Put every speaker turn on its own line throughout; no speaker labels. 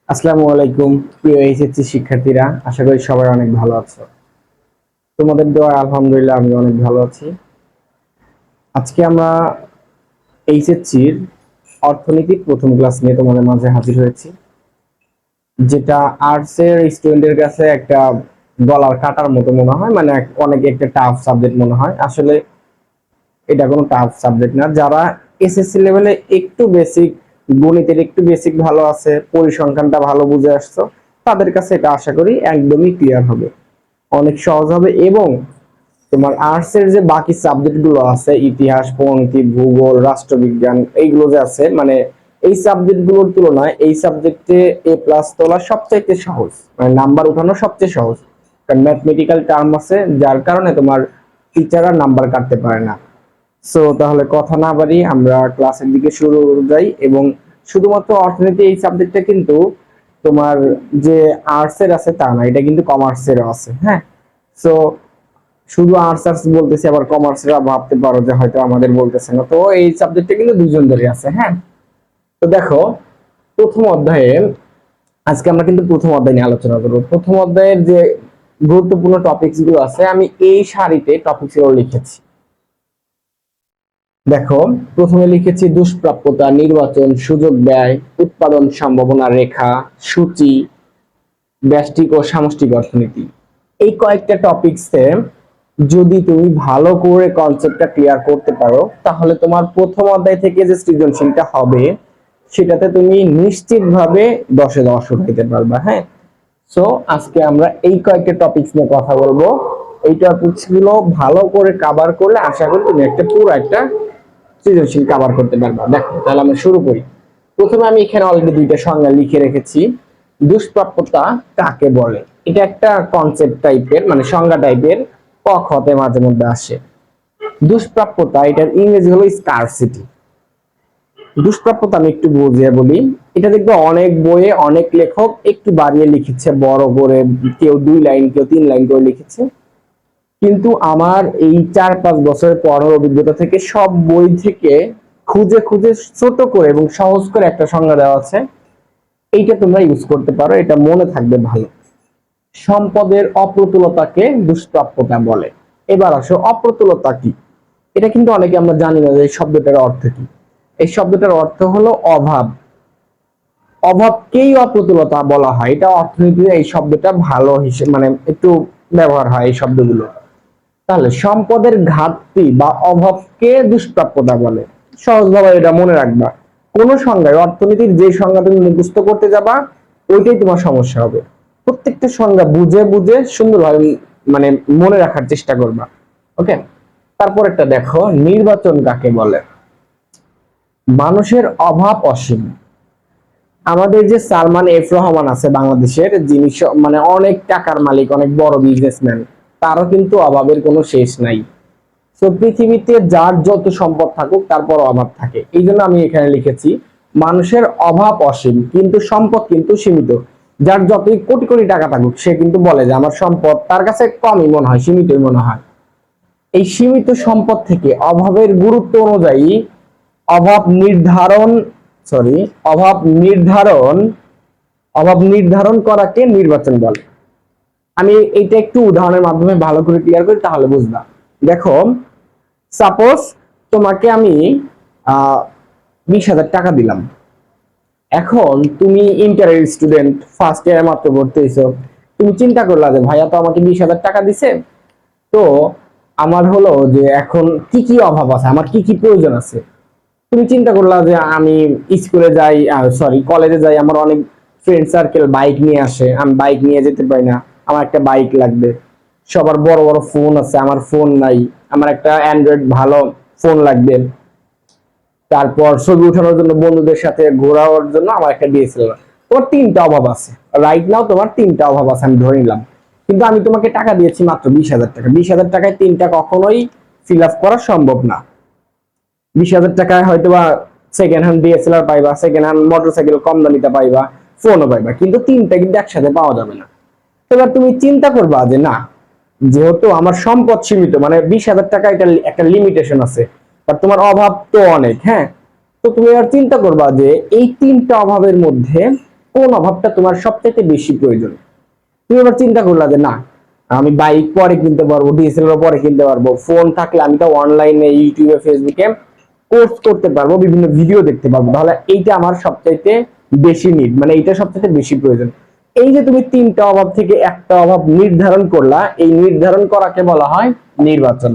আসসালামু আলাইকুম প্রিয় এইচএসসি শিক্ষার্থীরা, আশা করি সবাই অনেক ভালো আছো। তোমাদের দোয়া আলহামদুলিল্লাহ আমি অনেক ভালো আছি। আজকে আমরা এইচএসসির অর্থনীতির প্রথম ক্লাস নিয়ে তোমাদের মাঝে হাজির হয়েছি, যেটা আর্টস এর স্টুডেন্টের কাছে একটা গলার কাটার মতো মনে হয়, মানে অনেক একটা টাফ সাবজেক্ট মনে হয়। আসলে এটা কোনো টাফ সাবজেক্ট না। যারা এসএসসি লেভেলে একটু বেসিক গণিতের একটু বেসিক ভালো আছে, পরিসংখ্যানটা ভালো বুঝে আসছো, তাদের কাছে এটা আশা করি একদমই ক্লিয়ার হবে, অনেক সহজ হবে। এবং তোমার আর্টস এর যে বাকি সাবজেক্ট গুলো আছে, ইতিহাস, পরিমিতি, ভূগোল, রাষ্ট্রবিজ্ঞান, এইগুলো যে আছে, মানে এই সাবজেক্ট গুলোর তুলনায় এই সাবজেক্টে এ প্লাস তোলা সবচাইতে সহজ, মানে নাম্বার উঠানো সবচেয়ে সহজ। কারণ ম্যাথমেটিক্যাল টার্ম আছে, যার কারণে তোমার টিচাররা নাম্বার কাটতে পারে না। সো তাহলে কথা না বাড়িয়ে আমরা ক্লাসের দিকে শুরু যাই। এবং শুধুমাত্র অর্থনীতি এই সাবজেক্টটা কিন্তু তোমার যে আর্টস এর আছে তা না, এটা কিন্তু কমার্সেরও আছে। হ্যাঁ, সো শুধু আর্টস আর্টস বলতেছি, আবার কমার্সের ভাবতে পারো যে হয়তো আমাদের বলতেছে না, তো এই সাবজেক্টটা কিন্তু দুজন ধরে আছে। হ্যাঁ, তো দেখো, প্রথম অধ্যায়ে আজকে আমরা কিন্তু প্রথম অধ্যায় নিয়ে আলোচনা করবো। প্রথম অধ্যায়ের যে গুরুত্বপূর্ণ টপিকস গুলো আছে আমি এই সারিতে টপিকস গুলো লিখেছি। দেখো, প্রথমে লিখেছি দুষ্প্রাপ্যতা, নির্বাচন, সুযোগ ব্যয়, উৎপাদন সম্ভাবনা রেখা, সূচি, ব্যষ্টিক ও সামষ্টিক অর্থনীতি। এই কয়েকটা টপিকসে যদি তুমি ভালো করে কনসেপ্টটা ক্লিয়ার করতে পারো, তাহলে তোমার প্রথম অধ্যায় থেকে যে সৃজনশীলটা হবে সেটাতে তুমি নিশ্চিতভাবে 10-এ 10 উঠাইতে পারবা। হ্যাঁ, সো আজকে আমরা এই কয়েকটা টপিকস নিয়ে কথা বলবো। এই টপিকস গুলো ভালো করে কভার করলে আশা করি তুমি একটা পুরো একটা সৃজনশীল কভার করতে পারবা। দেখো, তাহলে আমরা শুরু করি। প্রথমে আমি এখানে অলরেডি দুইটা সংজ্ঞা লিখে রেখেছি। দুষ্প্রাপ্যতা কাকে বলে, এটা একটা কনসেপ্ট টাইপের, মানে সংজ্ঞা টাইপের, ক খতে মাঝে মধ্যে আসে। দুষ্প্রাপ্যতা, এটার ইংরেজি হলো স্কারসিটি। দুষ্প্রাপ্যতা আমি একটু বুঝিয়ে বলি। এটা দেখবে অনেক বইয়ে অনেক লেখক একটু বাড়িয়ে লিখেছে, বড় করে, কেউ 2 লাইন কেউ 3 লাইন করে লিখেছে। কিন্তু আমার এই 4-5 বছরের পড়ার অভিজ্ঞতা থেকে সব বই থেকে খুঁজে খুঁজে ছোট করে এবং সহজ করে একটা সংজ্ঞা দেওয়া আছে, এইটা তোমরা ইউজ করতে পারো, এটা মনে থাকবে ভালো। সম্পদের অপ্রতুলতাকে দুষ্প্রাপ্যতা বলে। এবার আসো, অপ্রতুলতা কি? এটা কিন্তু অনেকে আমরা জানি না যে এই শব্দটার অর্থ কি। এই শব্দটার অর্থ হলো অভাব। অভাবকেই অপ্রতুলতা বলা হয়। এটা অর্থনীতিতে এই শব্দটা ভালো হিসেবে, মানে একটু ব্যবহার হয় এই শব্দগুলো। তাহলে সম্পদের ঘাটতি বা অভাবকে দুষ্প্রাপ্যতা বলে। সহজভাবে এটা মনে রাখবা। কোন সংজ্ঞায়, অর্থনীতির যে সংজ্ঞা তুমি মুখস্থ করতে যাবা ওইটাই তোমার সমস্যা হবে। প্রত্যেকটা সংজ্ঞা বুঝে বুঝে সুন্দরভাবে মানে মনে রাখার চেষ্টা করবা। ওকে, তারপর একটা দেখো, নির্বাচন কাকে বলে। মানুষের অভাব অসীম। আমাদের যে সালমান এফ রহমান আছে বাংলাদেশের, যিনি মানে অনেক টাকার মালিক, অনেক বড় বিজনেসম্যান, তারও কিন্তু অভাবের কোনো শেষ নাই। তো পৃথিবীতে যার যত সম্পদ থাকুক তারপর অভাব থাকে। এই জন্য আমি এখানে লিখেছি মানুষের অভাব অসীম কিন্তু সম্পদ কিন্তু সীমিত। যার যতই কোটি কোটি টাকা থাকুক সে কিন্তু বলে যে আমার সম্পদ তার কাছে কমই মনে হয়, সীমিতই মনে হয়। এই সীমিত সম্পদ থেকে অভাবের গুরুত্ব অনুযায়ী অভাব নির্ধারণ সরি অভাব নির্ধারণ অভাব নির্ধারণ করাকে নির্বাচন বলে। আমি এইটা একটু উদাহরণের মাধ্যমে ভালো করে ক্লিয়ার করি, তাহলে বুঝবা। দেখো, সাপোজ তোমাকে আমি 20,000 টাকা দিলাম। এখন তুমি ইন্টারের স্টুডেন্ট, ফার্স্ট ইয়ারে মাত্র ভর্তি হয়েছো। তুমি চিন্তা করলা যে ভাইয়া তো আমাকে 20,000 টাকা দিছে, তো আমার হলো যে এখন কি কি অভাব আছে, আমার কি কি প্রয়োজন আছে। তুমি চিন্তা করলা যে আমি স্কুলে যাই, কলেজে যাই, আমার অনেক ফ্রেন্ড সার্কেল বাইক নিয়ে আসে, আমি বাইক নিয়ে যেতে পারি না, আমার একটা বাইক লাগবে। সবার বড় বড় ফোন আছে, আমার ফোন নাই, আমার একটা অ্যান্ড্রয়েড ভালো ফোন লাগবে। তারপর ছবি উঠানোর জন্য, বন্ধুদের সাথে ঘোরার জন্য আমার একটা ডিএসএলআর। তোমার তিনটা অভাব আছে, রাইট নাও তোমার তিনটা অভাব আছে, আমি ধরে নিলাম। কিন্তু আমি তোমাকে টাকা দিয়েছি মাত্র 20,000 টাকা। 20,000 টাকায় তিনটা কখনোই ফিল আপ করা সম্ভব না। 20,000 টাকায় হয়তো বা সেকেন্ড হ্যান্ড ডিএসএলআর পাইবা, সেকেন্ড হ্যান্ড মোটরসাইকেল কম দামিটা পাইবা, ফোনও পাইবা, কিন্তু তিনটা কিন্তু একসাথে পাওয়া যাবে না। এবার তুমি চিন্তা করবা যে না, যেহেতু আমার সম্পদ সীমিত, মানে 20,000 টাকা, এটা একটা লিমিটেশন আছে, আর তোমার অভাব তো অনেক। হ্যাঁ, তো তুমি এবার চিন্তা করবা যে এই তিনটা অভাবের মধ্যে কোন অভাবটা তোমার সবচেয়ে বেশি প্রয়োজন। তুমি এবার চিন্তা করলা যে না, আমি বাইক পরে কিনতে পারবো, ডিএসএলআর পরে কিনতে পারবো, ফোন থাকলে আমি তো অনলাইনে ইউটিউবে ফেসবুকে কোর্স করতে পারবো, বিভিন্ন ভিডিও দেখতে পারবো, তাহলে এইটা আমার সবচাইতে বেশি নিড, মানে এইটা সবচাইতে বেশি প্রয়োজন। এই যে তুমি তিনটা অভাব থেকে একটা অভাব নির্ধারণ করলা, এই নির্ধারণ করাকে বলা হয় নির্বাচন।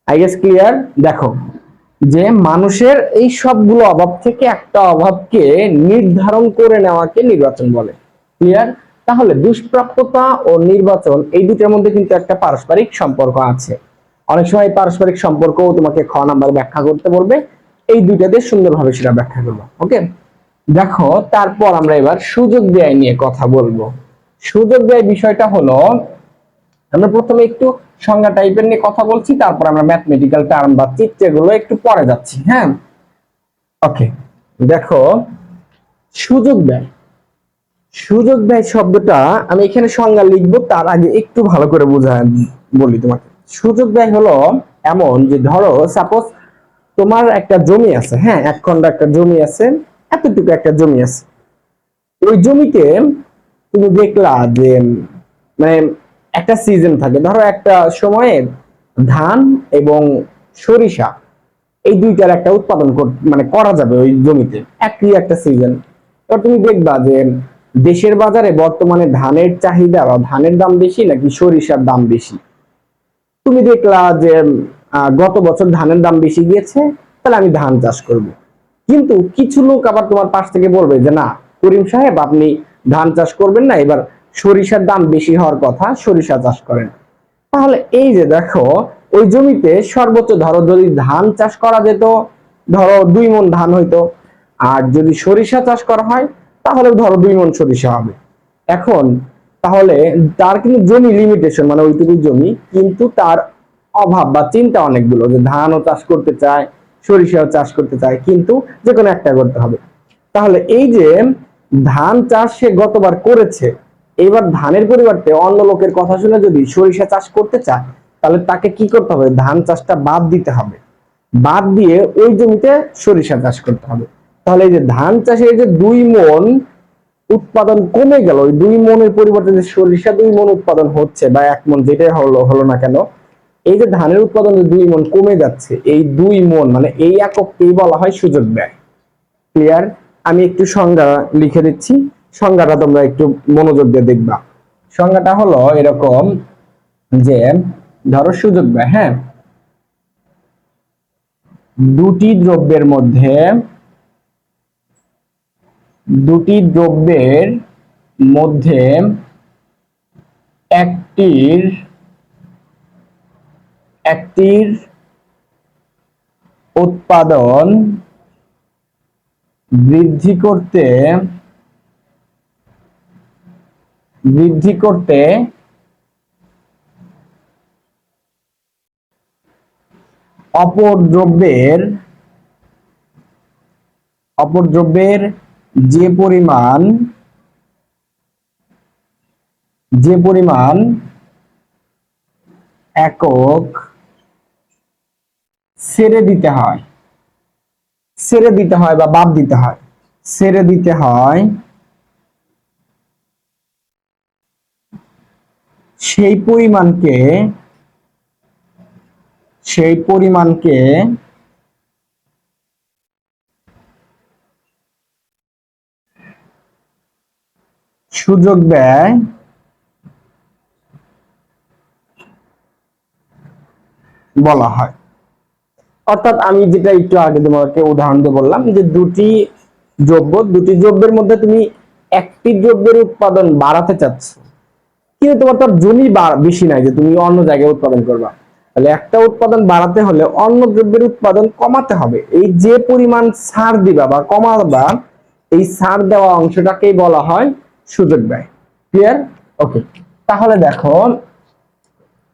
I guess clear? দেখো যে মানুষের এই সবগুলো অভাব থেকে একটা অভাবকে নির্ধারণ করে নেওয়াকে নির্বাচন বলে। ক্লিয়ার? তাহলে দুষ্প্রাপ্যতা ও নির্বাচন এই দুটোর মধ্যে কিন্তু একটা পারস্পরিক সম্পর্ক আছে। অনেক সময় পারস্পরিক সম্পর্ক তোমাকে খ নাম্বার ব্যাখ্যা করতে বলবে, এই দুইটা দিয়ে সুন্দরভাবে সেটা ব্যাখ্যা করবো। ওকে, দেখো তারপর আমরা এবার সুযোগ ব্যয় নিয়ে কথা বলবো। সুযোগ ব্যয় বিষয়টা হলো, আমরা প্রথমে একটু সংজ্ঞা টাইপের নিয়ে কথা বলছি, তারপর আমরা ম্যাথমেটিক্যাল টার্ম বা চিত্রগুলো একটু পরে যাচ্ছি। হ্যাঁ, ওকে। দেখো সুযোগ ব্যয়, সুযোগ ব্যয় শব্দটা আমি এখানে সংজ্ঞা লিখবো, তার আগে একটু ভালো করে বোঝায় বলি তোমাকে। সুযোগ ব্যয় হলো এমন যে, ধরো সাপোজ তোমার একটা জমি আছে, হ্যাঁ, 1 খন্ড একটা জমি আছে, এতটুকু একটা জমি আছে। ওই জমিতে তুমি দেখলা যে মানে একটা সিজন থাকে, ধরো একটা সময়ে ধান এবং সরিষা এই দুইটার একটা উৎপাদন মানে করা যাবে ওই জমিতে, একই একটা সিজন। এবার তুমি দেখবা যে দেশের বাজারে বর্তমানে ধানের চাহিদা বা ধানের দাম বেশি নাকি সরিষার দাম বেশি। তুমি দেখলা যে গত বছর ধানের দাম বেশি গিয়েছে, তাহলে আমি ধান চাষ করব। কিন্তু কিছু লোক আবার তোমার পাশ থেকে বলবে যে না করিম সাহেব, আপনি ধান চাষ করবেন না, এবার সরিষার দাম বেশি হওয়ার কথা, সরিষা চাষ করেন। তাহলে এই যে দেখো, ওই জমিতে সর্বোচ্চ ধরো যদি ধান চাষ করা যেত, ধরো 2 মণ ধান হইতো, আর যদি সরিষা চাষ করা হয় তাহলে ধরো 2 মণ সরিষা হবে। এখন তাহলে তার কিন্তু জমি লিমিটেশন, মানে ওইটুকু জমি, কিন্তু তার অভাব বা চিন্তা অনেকগুলো, যে ধানও চাষ করতে চায়, সরিষাও চাষ করতে চায়, কিন্তু যে কোনো একটা করতে হবে। তাহলে এই যে ধান চাষ সে গতবার করেছে, এবার ধানের পরিবর্তে অন্য লোকের কথা শুনে যদি সরিষা চাষ করতে চায়, তাহলে তাকে কি করতে হবে? ধান চাষটা বাদ দিতে হবে, বাদ দিয়ে ওই জমিতে সরিষা চাষ করতে হবে। তাহলে এই যে ধান চাষের যে 2 মণ উৎপাদন কমে গেল, ওই 2 মণের পরিবর্তে যে সরিষা 2 মণ উৎপাদন হচ্ছে, বা 1 মণ যেটাই হলো না কেন, এই যে ধানের উৎপাদন 2 মণ কমে যাচ্ছে, এই 2 মণ মানে এই একককেই বলা হয় সুযোগ ব্যয়। ক্লিয়ার? আমি একটু সংজ্ঞা লিখে দিচ্ছি, সংজ্ঞাটা তোমরা একটু মনোযোগ দিয়ে দেখবা। সংজ্ঞাটা হলো এরকম যে, ধরো সুযোগ ব্যয়, হ্যাঁ, দুটি দ্রব্যের মধ্যে, দুটি দ্রব্যের মধ্যে একটির একটির উৎপাদন বৃদ্ধি করতে অপর দ্রব্যের যে পরিমাণ একক ছেড়ে দিতে হয় বা বাদ দিতে হয়, ছেড়ে দিতে হয়, সেই পরিমাণকে সুযোগ ব্যয় বলা হয়। অর্থাৎ আমি যেটা একটু আগে তোমাকে উদাহরণ দিয়ে বললাম, যে দুটি দ্রব্যের মধ্যে তুমি একটি দ্রব্যের উৎপাদন বাড়াতে চাচ্ছ, কিন্তু তোমার তো জমি বেশি নাই যে তুমি অন্য জায়গায় উৎপাদন করবা, তাহলে একটা উৎপাদন বাড়াতে হলে অন্য দ্রব্যের উৎপাদন কমাতে হবে। এই যে পরিমাণ ছাড় দিবা বা কমাবা, এই ছাড় দেওয়া অংশটাকেই বলা হয় সুযোগ ব্যয়। ক্লিয়ার? ওকে, তাহলে দেখো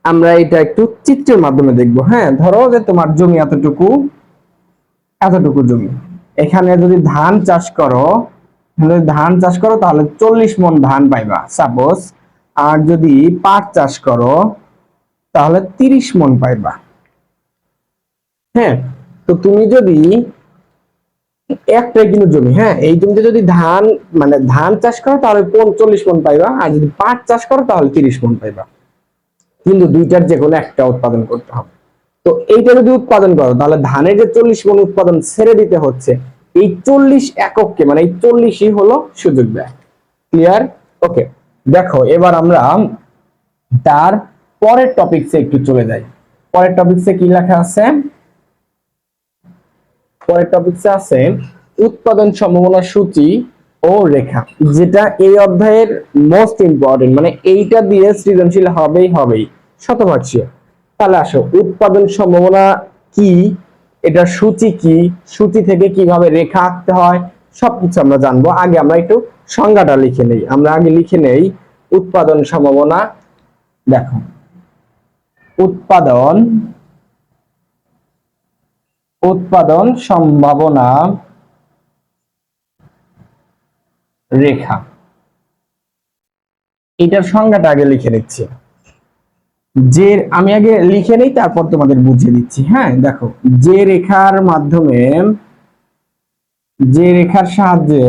আমরা এটা একটু চিত্রের মাধ্যমে দেখবো। হ্যাঁ, ধরো যে তোমার জমি এতটুকু জমি, এখানে যদি ধান চাষ করো, তাহলে 40 মণ ধান পাইবা সাপোজ। আর যদি পাট চাষ করো তাহলে 30 মণ পাইবা। হ্যাঁ, তো তুমি যদি একটাই কিন্তু জমি, হ্যাঁ, এই জমিতে যদি ধান মানে ধান চাষ করো তাহলে 40 মণ পাইবা, আর যদি পাট চাষ করো তাহলে 30 মণ পাইবা, কিন্তু দুইটার যে কোনো একটা উৎপাদন করতে হবে। তো এইটা যদি উৎপাদন করো তাহলে ধানের যে 40 মণ উৎপাদন ছেড়ে দিতে হচ্ছে, এই 40 এককে মানে এই 40ই হলো সুযোগ ব্যয়। ক্লিয়ার? ওকে, দেখো এবার আমরা তার পরের টপিকসে একটু চলে যাই। পরের টপিকসে কি লেখা আছে? পরের টপিকসে আছে উৎপাদন সম্ভাবনা সূচি ও রেখা, যেটা এই অধ্যায়ের মোস্ট ইম্পর্টেন্ট, মানে এইটা দিয়ে সৃজনশীল হবেই শতভাগ শিওর। তাহলে আসো, উৎপাদন সম্ভাবনা কি, এটা সূচি কি, সূচি থেকে কিভাবে রেখা আঁকতে হয়, সবকিছু আমরা জানবো। আগে আমরা একটু সংজ্ঞাটা লিখে নেই। আমরা আগে লিখে নেই উৎপাদন সম্ভাবনা। দেখো, উৎপাদন সম্ভাবনা রেখা, এটার সংজ্ঞাটা আগে লিখে নিচ্ছি। যে আমি আগে লিখে নেই, তারপর তোমাদের বুঝিয়ে দিচ্ছি। হ্যাঁ, দেখো, যে রেখার মাধ্যমে, যে রেখার সাহায্যে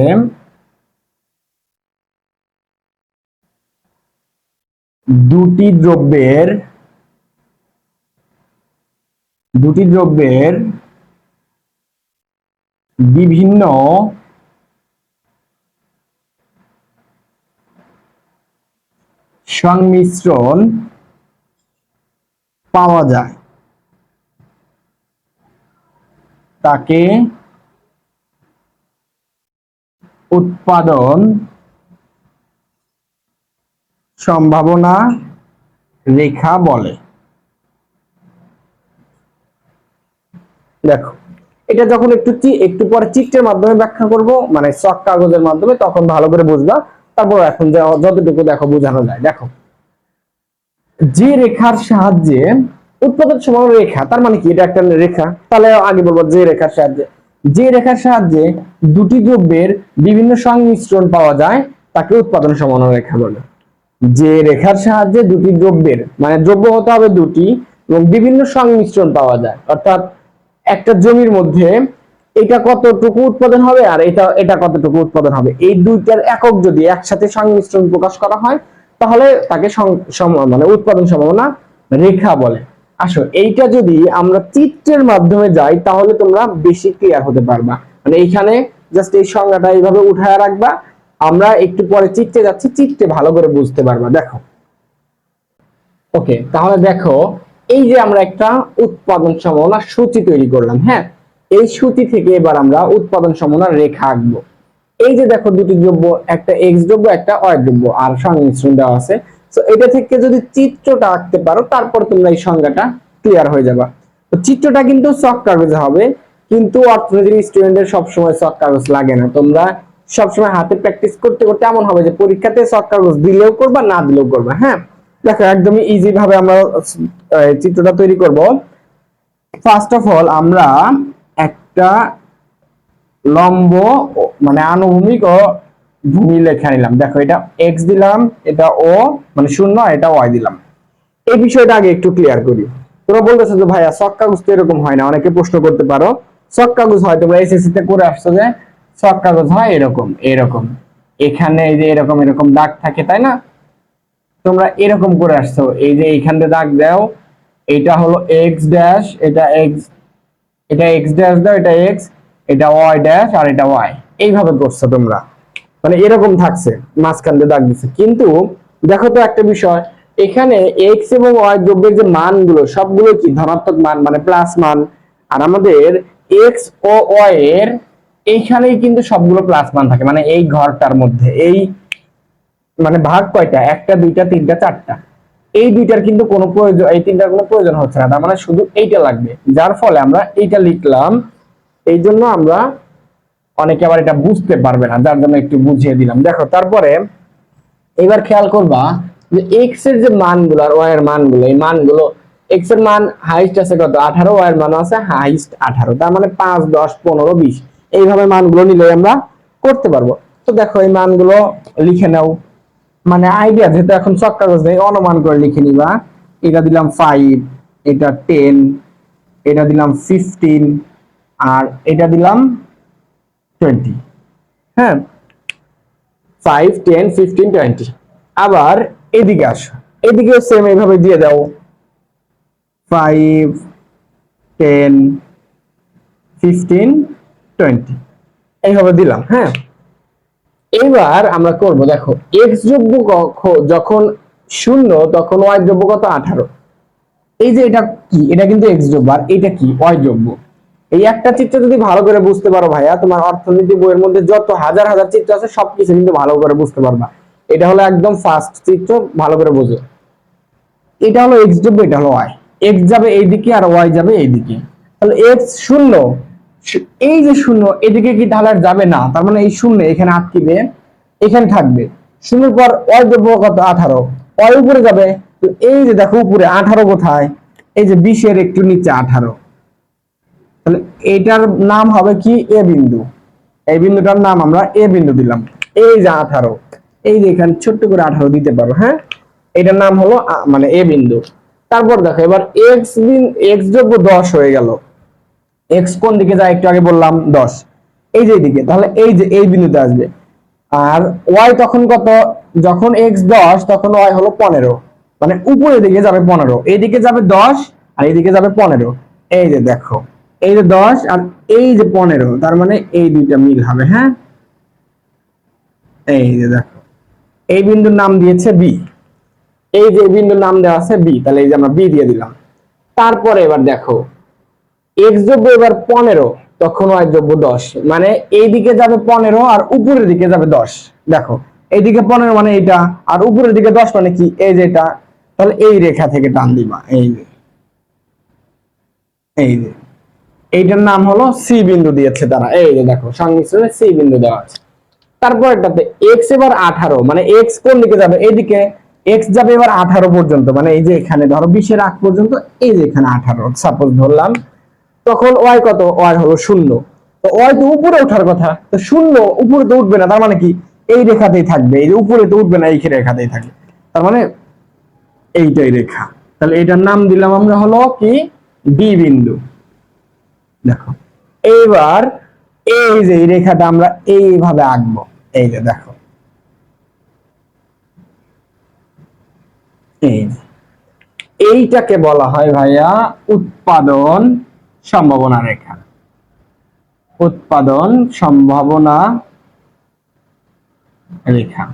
দুটি দ্রব্যের বিভিন্ন সংমিশ্রণ পাওয়া যায় তাকে উৎপাদন সম্ভাবনা রেখা বলে। দেখো, এটা যখন একটু পরে চিত্রের মাধ্যমে ব্যাখ্যা করব, মানে চক কাগজের মাধ্যমে, তখন ভালো করে বুঝবা। তারপর এখন যতটুকু দেখো বোঝানো যায়। দেখো, যে রেখার সাহায্যে উৎপাদন সম্ভাবনা রেখা, তার মানে কি, এটা একটা রেখা। তাহলে আগে বলবো যে রেখার সাহায্যে দুটি দ্রব্যের বিভিন্ন সংমিশ্রণ পাওয়া যায় তাকে উৎপাদন সম্ভাবনা রেখা বলে। যে রেখার সাহায্যে দুটি দ্রব্যের, মানে দ্রব্য হতে হবে দুটি, এবং বিভিন্ন সংমিশ্রণ পাওয়া যায়, অর্থাৎ একটা জমির মধ্যে এটা কতটুকু উৎপাদন হবে আর এটা কতটুকু উৎপাদন হবে, এই দুইটার একক যদি একসাথে সংমিশ্রণ প্রকাশ করা হয় তাহলে তাকে মানে উৎপাদন সম্ভাবনা রেখা বলে। আসো, এইটা যদি আমরা চিত্রের মাধ্যমে যাই তাহলে তোমরা বেশি ক্লিয়ার হতে পারবা। মানে এইখানে জাস্ট এই সংজ্ঞাটা এইভাবে উঠায় রাখবা, আমরা একটু পরে চিত্রে যাচ্ছি, চিত্রে ভালো করে বুঝতে পারবা। দেখো, ওকে, তাহলে দেখো, এই যে আমরা একটা উৎপাদন সম্ভাবনা সূচি তৈরি করলাম। হ্যাঁ, এই সূচি থেকে এবার আমরা উৎপাদন সম্ভাবনা রেখা আঁকবো। এই যে দেখো, দুটি দ্রব্য, একটা এক্স দ্রব্য, একটা ওয়াই দ্রব্য, আর সংমিশ্রণ দেওয়া আছে। তো এটা থেকে যদি চিত্রটা আঁকতে পারো, তারপর তোমরা এই সংজ্ঞাটা ক্লিয়ার হয়ে যাবা। তো চিত্রটা কিন্তু চক কাগজে হবে, কিন্তু অর্থনীতির স্টুডেন্টদের সবসময় চক কাগজ লাগে না। তোমরা সবসময় হাতে প্র্যাকটিস করতে করতে এমন হবে যে পরীক্ষাতে চক কাগজ দিলেও করবা, না দিলেও করবা। হ্যাঁ, দেখো, একদমই ইজি ভাবে আমরা চিত্রটা তৈরি করব। ফার্স্ট অফ অল আমরা একটা লম্ব, মানে আনুভূমিক ও ভূমি লেখা নিলাম। দেখো, এটা এক্স দিলাম, এটা ও মানে 0, এটা ওয়াই দিলাম। এই বিষয়টা আগে একটু ক্লিয়ার করি। তোমরা বলতেছো যে ভাইয়া চক কাগজ তো এরকম হয় না, অনেকে প্রশ্ন করতে পারো। চক কাগজ হয়, তোমরা এসএসসি তে করে আসছো যে চক কাগজ হয় এরকম এরকম, এখানে এই যে এরকম এরকম দাগ থাকে, তাই না? তোমরা এরকম করে আসছো, এই যে এইখানে দাগ দাও, এটা হলো এক্স ড্যাশ, এটা এক্স, এটা এক্স ড্যাশ দাও, এটা এক্স, এটা ওয়াই ড্যাশ, আর এটা ওয়াই। এইভাবে করছো তোমরা, মানে এরকম থাকছে, মাঝখান দিয়ে দাগ দিচ্ছে। কিন্তু দেখো তো একটা বিষয়, এখানে এক্স এবং ওয়াই দ্রব্যের যে মানগুলো সবগুলো কি ধনাত্মক মান, মানে প্লাস মান। আর আমাদের এক্স ও ওয়াই এর এইখানেই কিন্তু সবগুলো প্লাস মান থাকে, মানে এই ঘরটার মধ্যে। এই মানে ভাগ কয়টা, একটা দুইটা তিনটা চারটা, এই দুইটার কিন্তু কোনো প্রয়োজন, এই তিনটার কোনো প্রয়োজন হচ্ছে না, তার মানে শুধু এইটা লাগবে। যার ফলে আমরা এইটা লিখলাম। এই জন্য আমরা, অনেকে আবার এটা বুঝতে পারবে না, যার জন্য একটু বুঝিয়ে দিলাম। দেখো, তারপরে এবার খেয়াল করবা যে এক্স এর যে মানগুলো আর ওয়াই এর মানগুলো, এই মানগুলো, এক্স এর মান হাইস্ট আছে কত 18, ওয়াই এর মান আছে হাইস্ট 18, তার মানে 5, 10, 15, 20 এইভাবে মানগুলো নিলে আমরা করতে পারবো। তো দেখো, এই মানগুলো লিখে নাও, মানে আইডিয়া, যেহেতু এখন চক কাগজ নেই, অনুমান করে লিখে নিবা। এটা দিলাম 5, এটা 10, এটা দিলাম 15, আর এটা দিলাম 20। হ্যাঁ, 5 10 15 20। আবার এদিকে আসো, এদিকেও সেম এইভাবে দিয়ে দাও, 5 10 15 20 এইভাবে দিলাম। হ্যাঁ, এবার আমরা করব, দেখো এক্স যোগ্য যখন 0 তখন ওয়াই যোগ্য কত 18। এই যে এটা কি, এটা কিন্তু এক্স যোগ্য, আর এটা কি ওয়াই যোগ্য। এই একটা চিত্র যদি ভালো করে বুঝতে পারো ভাইয়া, তোমার অর্থনীতি বইয়ের মধ্যে যত হাজার হাজার চিত্র আছে সবকিছু কিন্তু ভালো করে বুঝতে পারবা। এটা হলো একদম ফার্স্ট চিত্র, ভালো করে বুঝো। এটা হলো এক্স যোগ্য, এটা হলো ওয়াই। এক্স যাবে এইদিকে আর ওয়াই যাবে এইদিকে। তাহলে এক্স 0, এই যে 0 এদিকে কি তাহলে আর যাবে না, তার মানে এই 0 এখানে আটকিবে, এখানে থাকবে। 0 পর ওয়াই যোগ্য কত 18, ওয়াই উপরে যাবে। তো এই যে দেখো উপরে 18 কোথায়, এই যে 20 এর একটু নিচে 18। তাহলে এটার নাম হবে কি এ বিন্দু, এই বিন্দুটার নাম আমরা এ বিন্দু দিলাম। এই যে 18, এই যে এখানে ছোট্ট করে 18 দিতে পারো। হ্যাঁ, এটার নাম হলো মানে এ বিন্দু। তারপর দেখো এবার এক্স যোগ্য 10 হয়ে গেল। এক্স কোন দিকে যায় একটু আগে বললাম 10, এই যে এইদিকে, তাহলে এই যে এই বিন্দুতে আসবে। আর ওয়াই তখন কত, যখন এক্স 10 তখন ওয়াই হলো 15, মানে উপরের দিকে যাবে 15, এইদিকে যাবে 10 আর এইদিকে যাবে 15। এই যে দেখো, এই যে 10 আর এই যে 15, তার মানে এই দুইটা মিল হবে। হ্যাঁ, এই যে দেখো এই বিন্দুর নাম দিয়েছে বি, এই যে বিন্দুর নাম দেওয়া আছে বি, তাহলে এই যে আমরা বি দিয়ে দিলাম। তারপরে এবার দেখো এক্স যোগ্য এবার 15 তখন ওয়াই যোগ্য 10, মানে এইদিকে যাবে 15 আর উপরের দিকে যাবে 10। দেখো এইদিকে 15 মানে এটা, আর উপরের দিকে 10 মানে কি এই যে এটা। তাহলে এই রেখা থেকে টান দিবা, এই যে এই যে এইটার নাম হলো সি বিন্দু দিয়েছে তারা। এই যে দেখো সংমিশ্রণে সি বিন্দু দেওয়া আছে। তারপর এটাতে এক্স এবার 18, মানে এক্স কোন দিকে যাবে এইদিকে, এক্স যাবে এবার 18 পর্যন্ত, মানে এই যে এখানে ধরো 20 এর আগ পর্যন্ত, এই যে এখানে 18 সাপোজ ধরলাম। তখন ওয়াই কত, ওয়াই হলো 0। তো ওয়াই তো উপরে ওঠার কথা, তো 0 উপরে তো উঠবে না, তার মানে কি এই রেখাতেই থাকবে, এই যে উপরে তো উঠবে না, এই রেখাতেই থাকবে, তার মানে এইটাই রেখা। তাহলে এটার নাম দিলাম আমরা হলো কি বি বিন্দু। দেখো এইবার এই যে এই রেখাটা আমরা এইভাবে আঁকবো, এই যে দেখো এই এইটাকে বলা হয় ভাইয়া উৎপাদন সম্ভাবনা রেখা। উৎপাদন সম্ভাবনা রেখা।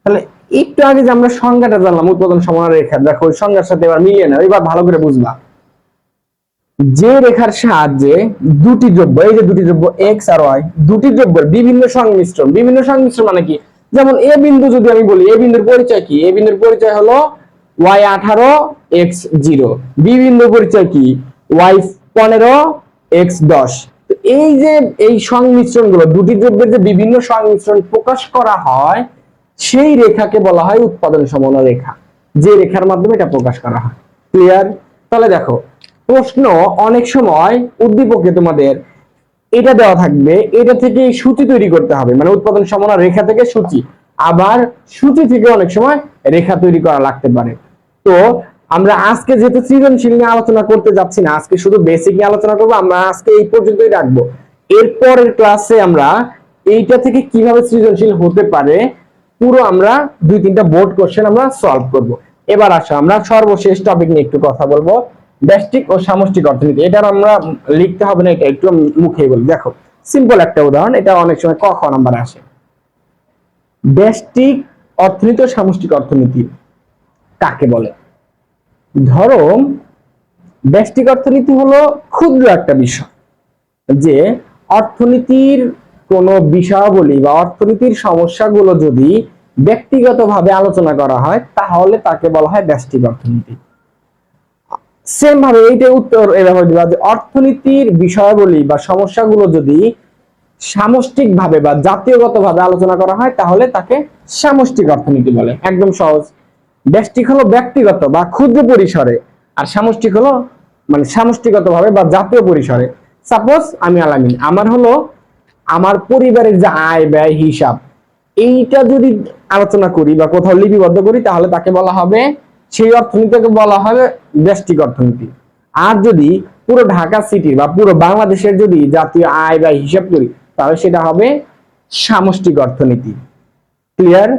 তাহলে একটু আগে যে আমরা সংজ্ঞাটা জানলাম উৎপাদন সম্ভাবনা রেখা, দেখো ওই সংজ্ঞার সাথে এবার মিলিয়ে নাও, এবার ভালো করে বুঝবা। যে রেখার সাহায্যে দুটি দ্রব্য, এই যে দুটি দ্রব্য এক্স আর ওয়াই, দুটি দ্রব্যের বিভিন্ন সংমিশ্রণ, বিভিন্ন সংমিশ্রণ মানে কি, যেমন এ বিন্দু যদি আমি বলি, এ বিন্দুর পরিচয় কি, এ বিন্দুর পরিচয় হলো ওয়াই 18 এক্স 0। বি বিন্দুর পরিচয় কি, ওয়াই 15 এক্স 10। তো এই যে এই সংমিশ্রণ গুলো, দুটি দ্রব্যের যে বিভিন্ন সংমিশ্রণ প্রকাশ করা হয়, সেই রেখাকে বলা হয় উৎপাদন সম্ভাবনা রেখা, যে রেখার মাধ্যমে এটা প্রকাশ করা হয়। ক্লিয়ার? তাহলে দেখো প্রশ্ন অনেক সময় উদ্দীপকে তোমাদের এটা দেওয়া থাকবে, এটা থেকে সূচি তৈরি করতে হবে, মানে উৎপাদন সম্ভাবনা রেখা থেকে সূচি, আবার সূচি থেকে অনেক সময় রেখা তৈরি করা লাগতে পারে। তো আমরা আজকে যেহেতু সৃজনশীল নিয়ে আলোচনা করতে যাচ্ছি না, আজকে শুধু বেসিক নিয়ে আলোচনা করবো, আমরা আজকে এই পর্যন্তই রাখবো। এরপরের ক্লাসে আমরা এইটা থেকে কিভাবে সৃজনশীল হতে পারে পুরো আমরা 2-3টা বোর্ড কোশ্চেন আমরা সলভ করব। এবার আসো আমরা সর্বশেষ টপিক নিয়ে একটু কথা বলবো, ব্যষ্টিক ও সামষ্টিক অর্থনীতি। এটার আমরা লিখতে হবে না, এটা একটু মুখে বলি। দেখো সিম্পল একটা উদাহরণ, এটা অনেক সময় ক খ নাম্বারে আসে। ব্যষ্টিক অর্থনীতি ও সামষ্টিক অর্থনীতি কাকে বলে? ধরো ব্যষ্টিক অর্থনীতি হলো ক্ষুদ্র একটা বিষয়, যে অর্থনীতির কোন বিষয়াবলী বা অর্থনীতির সমস্যাগুলো যদি ব্যক্তিগতভাবে আলোচনা করা হয় তাহলে তাকে বলা হয় ব্যষ্টিক অর্থনীতি। সেম ভাবে এইটা উত্তর এভাবে দিবা যে অর্থনীতির বিষয়াবলী বা সমস্যাগুলো যদি সামষ্টিক ভাবে বা জাতীয়গতভাবে আলোচনা করা হয় তাহলে তাকে সামষ্টিক অর্থনীতি বলে। একদম সহজ। ব্যষ্টিক হলো ব্যক্তিগত বা ক্ষুদ্র পরিসরে, আর সামষ্টিক হলো মানে সামষ্টিকগতভাবে বা জাতীয় পরিসরে। সাপোজ আমি আলামিন, আমার হলো আমার পরিবারের যে আয় ব্যয় হিসাব, এইটা যদি আলোচনা করি বা কোথাও লিপিবদ্ধ করি তাহলে তাকে বলা হবে, সেই অর্থনীতিকে বলা হবে ব্যষ্টিক অর্থনীতি। আর যদি পুরো ঢাকা সিটি বা পুরো বাংলাদেশের যদি জাতীয় আয় ব্যয় হিসাব করি তাহলে সেটা হবে সামষ্টিক অর্থনীতি। ক্লিয়ার?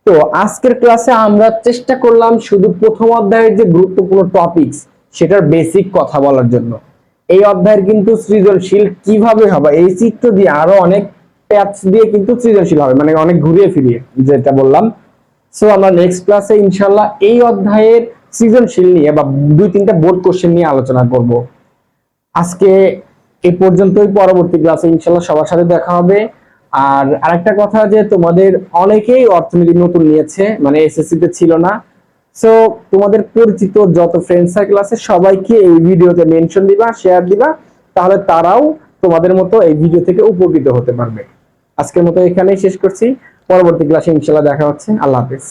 তো আজকের ক্লাসে আমরা চেষ্টা করলাম শুধু প্রথম অধ্যায়ের যে গুরুত্বপূর্ণ টপিকস সেটার বেসিক কথা বলার জন্য। এই অধ্যায়ের কিন্তু সৃজনশীল কিভাবে হবে এই চিত্র দিয়ে আরো অনেক প্যাচ দিয়ে কিন্তু সৃজনশীল হবে, মানে অনেক ঘুরিয়ে ফিরিয়ে যেটা বললাম। সো আমরা নেক্সট ক্লাসে ইনশাআল্লাহ এই অধ্যায়ের সৃজনশীল নিয়ে বা 2-3টা বোর্ড কোশ্চেন নিয়ে আলোচনা করব। আজকে এই পর্যন্তই, পরবর্তী ক্লাসে ইনশাআল্লাহ সবার সাথে দেখা হবে। আর আরেকটা কথা যে তোমাদের অনেকেই অর্থনীতি নতুন নিয়েছে, মানে এসএসসি তে ছিল না। সো তোমাদের পরিচিত যত ফ্রেন্ড সার্কেল আছে সবাইকে এই ভিডিওতে মেনশন দিবা, শেয়ার দিবা, তাহলে তারাও তোমাদের মতো এই ভিডিও থেকে উপকৃত হতে পারবে। আজকের মতো এখানেই শেষ করছি, পরবর্তী ক্লাসে ইনশাআল্লাহ দেখা হচ্ছে। আল্লাহ হাফেজ।